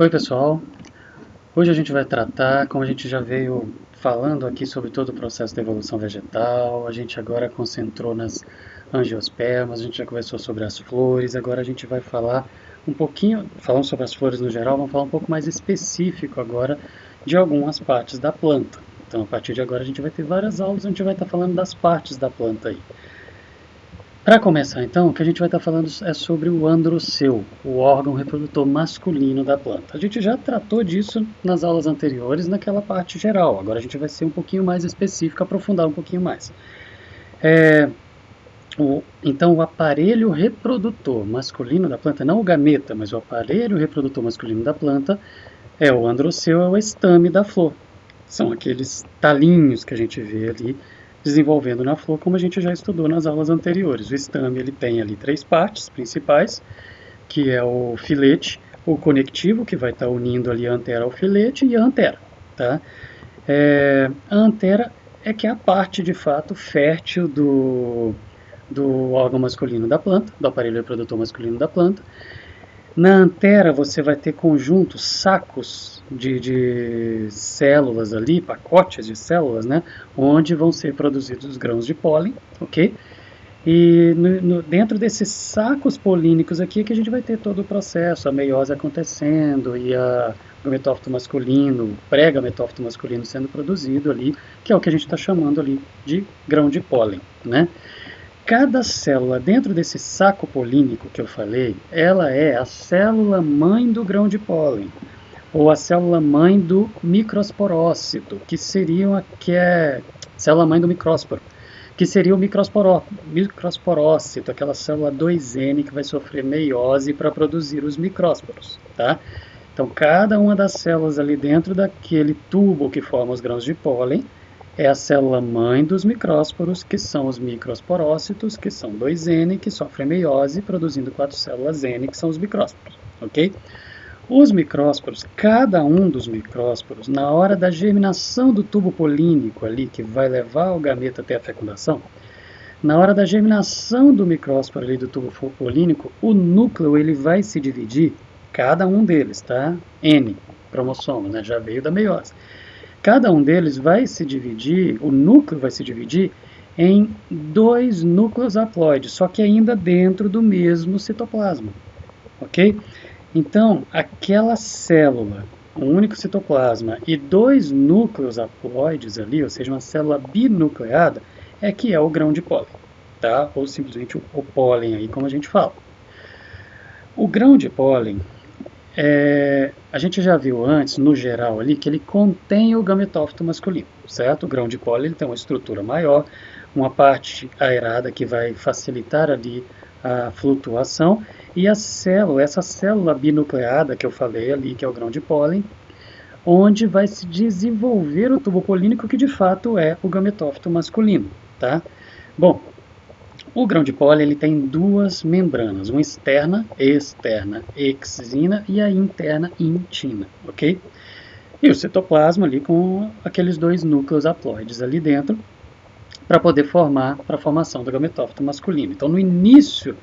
Oi pessoal, hoje a gente vai tratar, como a gente já veio falando aqui sobre todo o processo da evolução vegetal, a gente agora concentrou nas angiospermas, a gente já conversou sobre as flores, agora a gente vai falar um pouquinho, falando sobre as flores no geral, vamos falar um pouco mais específico agora de algumas partes da planta. Então a partir de agora a gente vai ter várias aulas, a gente vai estar falando das partes da planta aí. Para começar, então, o que a gente vai estar falando é sobre o androceu, o órgão reprodutor masculino da planta. A gente já tratou disso nas aulas anteriores, naquela parte geral. Agora a gente vai ser um pouquinho mais específico, aprofundar um pouquinho mais. Então, o aparelho reprodutor masculino da planta, não o gameta, mas o aparelho reprodutor masculino da planta, é o androceu, é o estame da flor. São aqueles talinhos que a gente vê ali desenvolvendo na flor, como a gente já estudou nas aulas anteriores. O estame ele tem ali três partes principais, que é o filete, o conectivo, que vai estar unindo ali a antera ao filete, e a antera. Tá? A antera é que é a parte, de fato, fértil do órgão masculino da planta, do aparelho reprodutor masculino da planta. Na antera você vai ter conjuntos, sacos de células ali, pacotes de células, né, onde vão ser produzidos os grãos de pólen, ok? E dentro desses sacos polínicos aqui que a gente vai ter todo o processo, a meiose acontecendo e o gametófito masculino, o pré-gametófito masculino sendo produzido ali, que é o que a gente está chamando ali de grão de pólen, né? Cada célula dentro desse saco polínico que eu falei, ela é a célula mãe do grão de pólen, ou a célula mãe do microsporócito, que seria célula mãe do micrósporo, que seria o microsporócito, aquela célula 2N que vai sofrer meiose para produzir os micrósporos, tá? Então, cada uma das células ali dentro daquele tubo que forma os grãos de pólen é a célula mãe dos micrósporos, que são os microsporócitos, que são 2N, que sofrem meiose, produzindo 4 células N, que são os micrósporos, ok? Os micrósporos, cada um dos micrósporos, na hora da germinação do tubo polínico ali, que vai levar o gameta até a fecundação, na hora da germinação do micrósporo ali do tubo polínico, o núcleo ele vai se dividir, cada um deles, tá? N cromossomos, né? Já veio da meiose. Cada um deles vai se dividir, o núcleo vai se dividir em 2 núcleos haploides, só que ainda dentro do mesmo citoplasma, ok? Então, aquela célula, um único citoplasma e 2 núcleos haploides ali, ou seja, uma célula binucleada, é que é o grão de pólen, tá? Ou simplesmente o pólen aí, como a gente fala. O grão de pólen, a gente já viu antes, no geral ali, que ele contém o gametófito masculino, certo? O grão de pólen ele tem uma estrutura maior, uma parte aerada que vai facilitar ali a flutuação, e essa célula binucleada que eu falei ali, que é o grão de pólen, onde vai se desenvolver o tubo polínico, que de fato é o gametófito masculino, tá? Bom, o grão de pólen ele tem 2 membranas, uma externa exina, e a interna intina, ok? E o citoplasma ali com aqueles 2 núcleos haploides ali dentro, para poder para a formação do gametófito masculino. Então, no início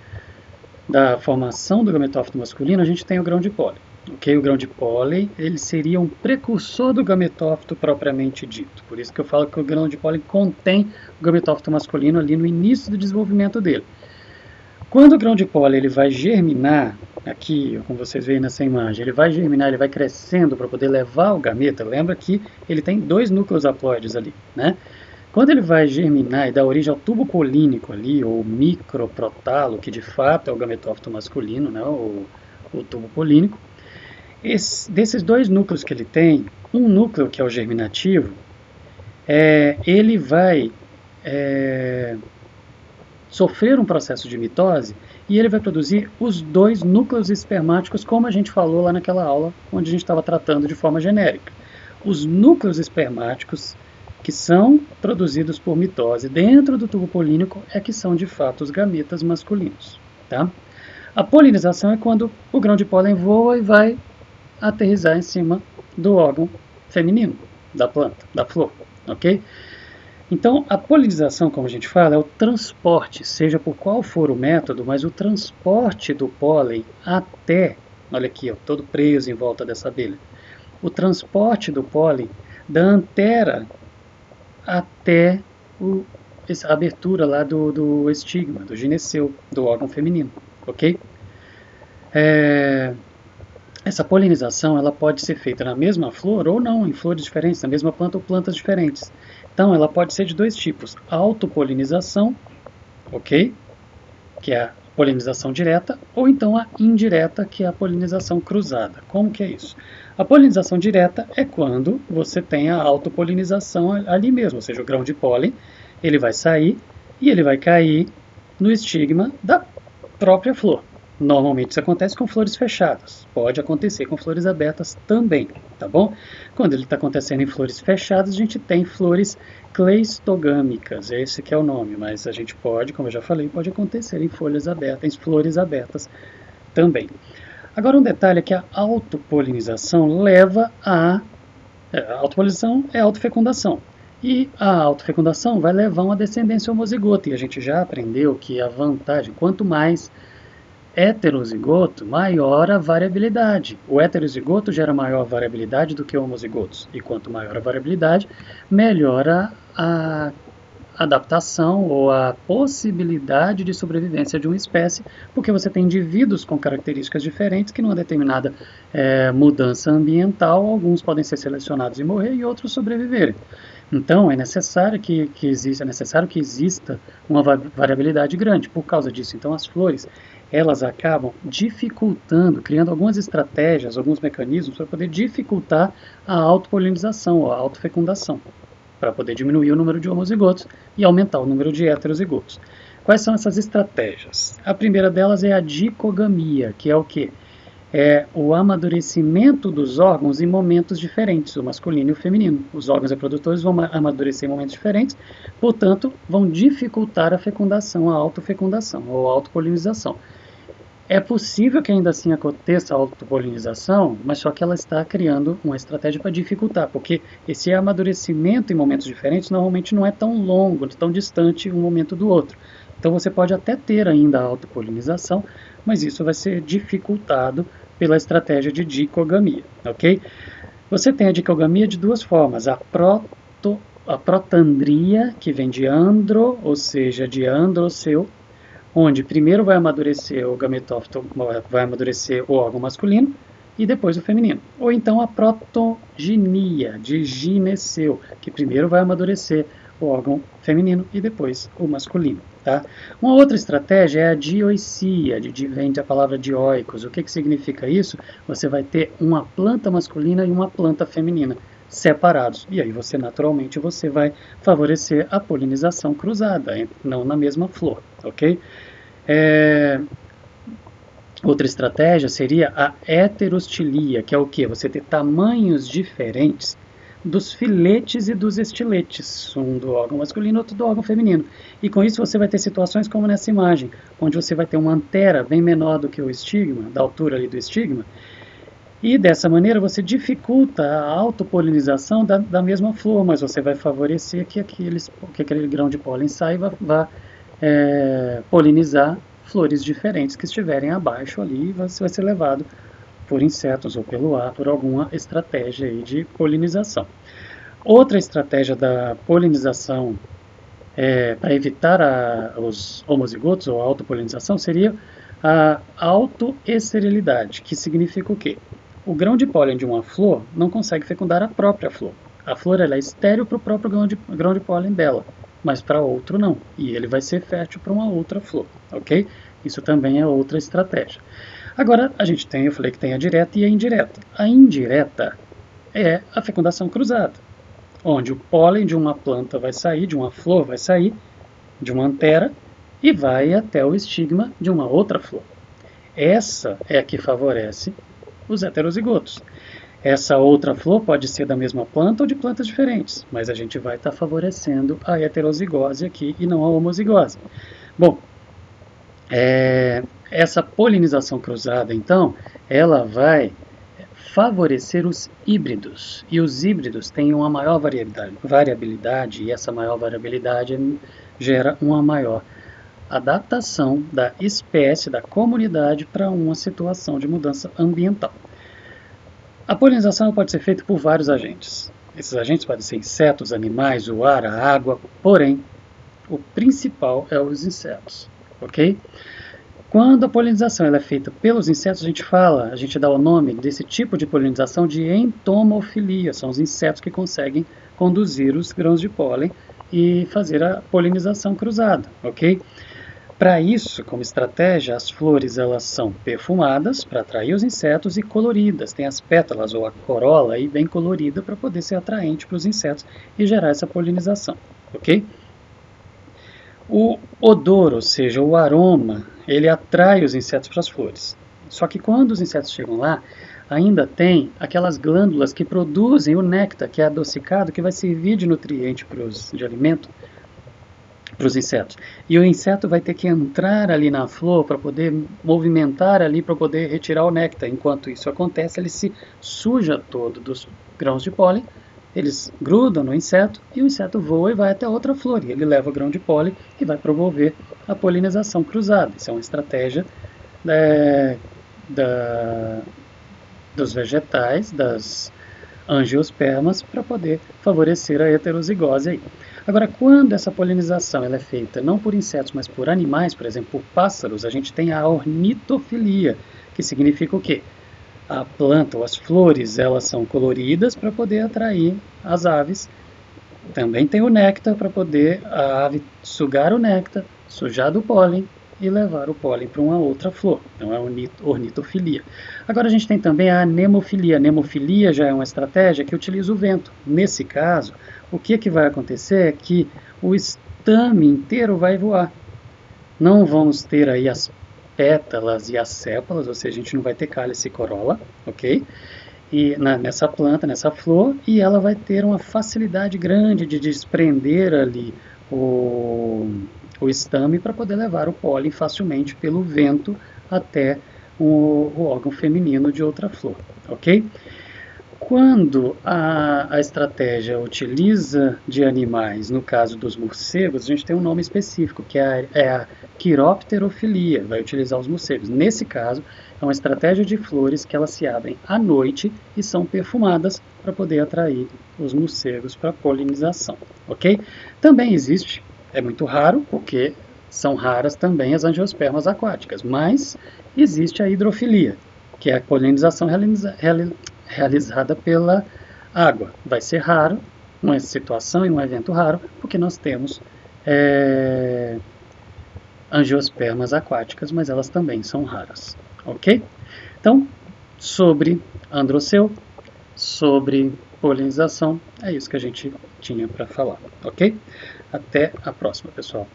da formação do gametófito masculino, a gente tem o grão de pólen. Okay? O grão de pólen ele seria um precursor do gametófito propriamente dito. Por isso que eu falo que o grão de pólen contém o gametófito masculino ali no início do desenvolvimento dele. Quando o grão de pólen ele vai germinar, aqui, como vocês veem nessa imagem, ele vai germinar, ele vai crescendo para poder levar o gameta. Lembra que ele tem 2 núcleos haploides ali, né? Quando ele vai germinar e dar origem ao tubo polínico ali, ou microprotalo, que de fato é o gametófito masculino, né, o tubo polínico, desses 2 núcleos que ele tem, um núcleo que é o germinativo, ele vai sofrer um processo de mitose e ele vai produzir os 2 núcleos espermáticos, como a gente falou lá naquela aula, onde a gente estava tratando de forma genérica. Os núcleos espermáticos que são produzidos por mitose dentro do tubo polínico é que são de fato os gametas masculinos, tá? A polinização é quando o grão de pólen voa e vai aterrissar em cima do órgão feminino da planta, da flor, ok? Então, a polinização, como a gente fala, é o transporte, seja por qual for o método, mas o transporte do pólen até olha aqui, ó, todo preso em volta dessa abelha. O transporte do pólen da antera até a abertura lá do estigma, do gineceu, do órgão feminino, ok? Essa polinização ela pode ser feita na mesma flor ou não, em flores diferentes, na mesma planta ou plantas diferentes. Então ela pode ser de dois tipos, autopolinização, ok? Que é a polinização direta, ou então a indireta, que é a polinização cruzada. Como que é isso? A polinização direta é quando você tem a autopolinização ali mesmo, ou seja, o grão de pólen, ele vai sair e ele vai cair no estigma da própria flor. Normalmente isso acontece com flores fechadas, pode acontecer com flores abertas também, tá bom? Quando ele está acontecendo em flores fechadas, a gente tem flores cleistogâmicas, esse que é o nome, mas a gente pode, como eu já falei, pode acontecer em flores abertas também. Agora um detalhe é que a autopolinização leva a autopolinização é autofecundação. E a autofecundação vai levar a uma descendência homozigota, e a gente já aprendeu que a vantagem, quanto mais heterozigoto, maior a variabilidade. O heterozigoto gera maior variabilidade do que homozigotos. E quanto maior a variabilidade, melhor a adaptação ou a possibilidade de sobrevivência de uma espécie, porque você tem indivíduos com características diferentes que numa determinada mudança ambiental, alguns podem ser selecionados e morrer e outros sobreviverem. Então, é necessário que exista uma variabilidade grande. Por causa disso, então, as flores, elas acabam dificultando, criando algumas estratégias, alguns mecanismos para poder dificultar a autopolinização ou a autofecundação, para poder diminuir o número de homozigotos e aumentar o número de heterozigotos. Quais são essas estratégias? A primeira delas é a dicogamia, que é o quê? É o amadurecimento dos órgãos em momentos diferentes, o masculino e o feminino. Os órgãos reprodutores vão amadurecer em momentos diferentes, portanto, vão dificultar a fecundação, a autofecundação ou autopolinização. É possível que ainda assim aconteça a autopolinização, mas só que ela está criando uma estratégia para dificultar, porque esse amadurecimento em momentos diferentes normalmente não é tão longo, tão distante um momento do outro. Então você pode até ter ainda a autopolinização, mas isso vai ser dificultado pela estratégia de dicogamia, ok? Você tem a dicogamia de duas formas, a protandria, que vem de andro, ou seja, de androceu, onde primeiro vai amadurecer o gametófito, vai amadurecer o órgão masculino e depois o feminino. Ou então a protoginia, de gineceu, que primeiro vai amadurecer o órgão feminino e depois o masculino. Tá? Uma outra estratégia é a dioicia, vem da palavra dioicos. O que significa isso? Você vai ter uma planta masculina e uma planta feminina separados. E aí você naturalmente vai favorecer a polinização cruzada, não na mesma flor, ok? Outra estratégia seria a heterostilia, que é o que? Você ter tamanhos diferentes dos filetes e dos estiletes, um do órgão masculino e outro do órgão feminino. E com isso você vai ter situações como nessa imagem, onde você vai ter uma antera bem menor do que o estigma, da altura ali do estigma, e dessa maneira você dificulta a autopolinização da mesma flor, mas você vai favorecer que aquele grão de pólen saia e vá polinizar flores diferentes que estiverem abaixo ali, e vai ser levado por insetos ou pelo ar, por alguma estratégia aí de polinização. Outra estratégia da polinização para evitar os homozigotos ou a autopolinização seria a autoesterilidade, que significa o quê? O grão de pólen de uma flor não consegue fecundar a própria flor. A flor ela é estéril para o próprio grão de pólen dela, mas para outro não, e ele vai ser fértil para uma outra flor, ok? Isso também é outra estratégia. Agora, eu falei que tem a direta e a indireta. A indireta é a fecundação cruzada, onde o pólen de uma planta vai sair, de uma flor vai sair, de uma antera, e vai até o estigma de uma outra flor. Essa é a que favorece os heterozigotos. Essa outra flor pode ser da mesma planta ou de plantas diferentes, mas a gente vai estar favorecendo a heterozigose aqui e não a homozigose. Bom, essa polinização cruzada, então, ela vai favorecer os híbridos. E os híbridos têm uma maior variabilidade, e essa maior variabilidade gera uma maior adaptação da espécie, da comunidade para uma situação de mudança ambiental. A polinização pode ser feita por vários agentes. Esses agentes podem ser insetos, animais, o ar, a água, porém, o principal é os insetos, ok? Quando a polinização ela é feita pelos insetos, a gente dá o nome desse tipo de polinização de entomofilia. São os insetos que conseguem conduzir os grãos de pólen e fazer a polinização cruzada, ok? Para isso, como estratégia, as flores elas são perfumadas para atrair os insetos e coloridas. Tem as pétalas ou a corola aí bem colorida para poder ser atraente para os insetos e gerar essa polinização, ok? O odor, ou seja, o aroma, ele atrai os insetos para as flores. Só que quando os insetos chegam lá, ainda tem aquelas glândulas que produzem o néctar, que é adocicado, que vai servir de nutriente de alimento para os insetos. E o inseto vai ter que entrar ali na flor para poder movimentar ali, para poder retirar o néctar. Enquanto isso acontece, ele se suja todo dos grãos de pólen, eles grudam no inseto e o inseto voa e vai até outra flor. E ele leva o grão de pólen e vai promover a polinização cruzada. Isso é uma estratégia dos vegetais, das angiospermas, para poder favorecer a heterozigose aí. Agora, quando essa polinização ela é feita não por insetos, mas por animais, por exemplo, por pássaros, a gente tem a ornitofilia, que significa o quê? A planta ou as flores, elas são coloridas para poder atrair as aves. Também tem o néctar para poder a ave sugar o néctar, sujar do pólen e levar o pólen para uma outra flor. Então é ornitofilia. Agora a gente tem também a anemofilia. A anemofilia já é uma estratégia que utiliza o vento. Nesse caso, o que vai acontecer é que o estame inteiro vai voar. Não vamos ter aí as pétalas e as sépalas, ou seja, a gente não vai ter cálice e corola, ok? E nessa planta, nessa flor, e ela vai ter uma facilidade grande de desprender ali o estame para poder levar o pólen facilmente pelo vento até o órgão feminino de outra flor, ok? Quando a estratégia utiliza de animais, no caso dos morcegos, a gente tem um nome específico, que é a quiropterofilia, vai utilizar os morcegos. Nesse caso, é uma estratégia de flores que elas se abrem à noite e são perfumadas para poder atrair os morcegos para a polinização, ok? Também existe, é muito raro, porque são raras também as angiospermas aquáticas, mas existe a hidrofilia, que é a polinização realizada pela água. Vai ser raro, uma situação e um evento raro, porque nós temos angiospermas aquáticas, mas elas também são raras, ok? Então, sobre androceu, sobre polinização, é isso que a gente tinha para falar, ok? Até a próxima, pessoal.